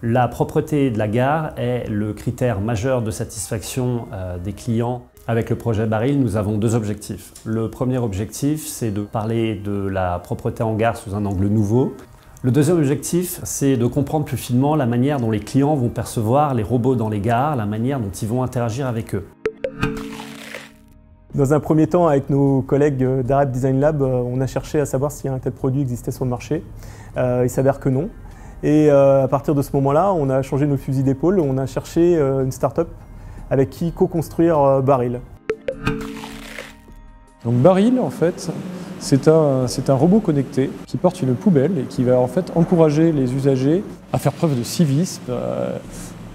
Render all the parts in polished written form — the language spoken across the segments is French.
La propreté de la gare est le critère majeur de satisfaction des clients. Avec le projet Baril, nous avons deux objectifs. Le premier objectif, c'est de parler de la propreté en gare sous un angle nouveau. Le deuxième objectif, c'est de comprendre plus finement la manière dont les clients vont percevoir les robots dans les gares, la manière dont ils vont interagir avec eux. Dans un premier temps, avec nos collègues d'Arep Design Lab, on a cherché à savoir si un tel produit existait sur le marché. Il s'avère que non. Et à partir de ce moment-là, on a changé nos fusils d'épaule, on a cherché une start-up avec qui co-construire Baril. Donc Baril, en fait, c'est un robot connecté qui porte une poubelle et qui va en fait encourager les usagers à faire preuve de civisme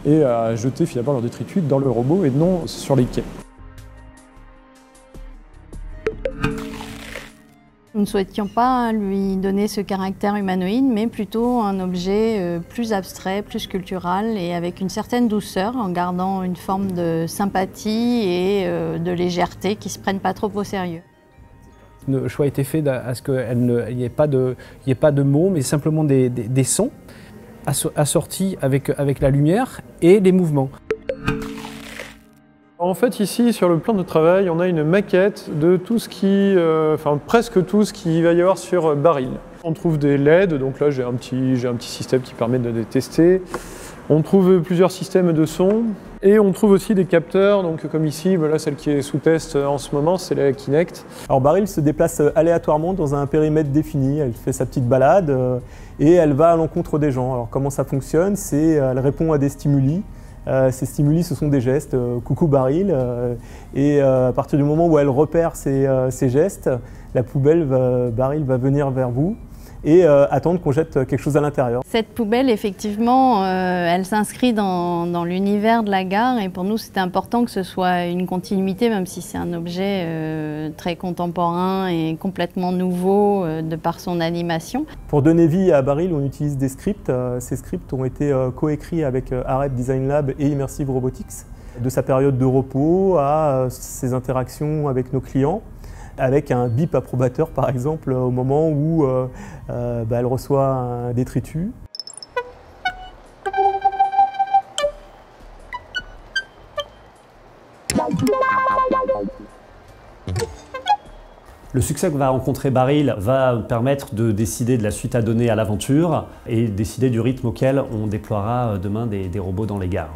et à jeter finalement leurs détritus dans le robot et non sur les quais. Nous ne souhaitions pas lui donner ce caractère humanoïde, mais plutôt un objet plus abstrait, plus sculptural et avec une certaine douceur, en gardant une forme de sympathie et de légèreté qui ne se prennent pas trop au sérieux. Le choix a été fait à ce qu'il n'y ait pas de mots, mais simplement des sons assortis avec la lumière et les mouvements. En fait, ici, sur le plan de travail, on a une maquette de tout ce qui, presque tout ce qu'il va y avoir sur Baril. On trouve des LED, donc là j'ai un petit système qui permet de les tester. On trouve plusieurs systèmes de son et on trouve aussi des capteurs, donc comme ici, voilà, celle qui est sous test en ce moment, c'est la Kinect. Alors Baril se déplace aléatoirement dans un périmètre défini, elle fait sa petite balade et elle va à l'encontre des gens. Alors comment ça fonctionne? Elle répond à des stimuli. Ces stimuli, ce sont des gestes, coucou Baril, et à partir du moment où elle repère ces gestes, la poubelle Baril va venir vers vous et attendre qu'on jette quelque chose à l'intérieur. Cette poubelle, effectivement, elle s'inscrit dans l'univers de la gare et pour nous c'était important que ce soit une continuité, même si c'est un objet très contemporain et complètement nouveau de par son animation. Pour donner vie à Baril, on utilise des scripts. Ces scripts ont été coécrits avec Arep Design Lab et Immersive Robotics, de sa période de repos à ses interactions avec nos clients, avec un bip approbateur par exemple au moment où elle reçoit un détritus. Le succès que va rencontrer Baril va permettre de décider de la suite à donner à l'aventure et décider du rythme auquel on déploiera demain des robots dans les gares.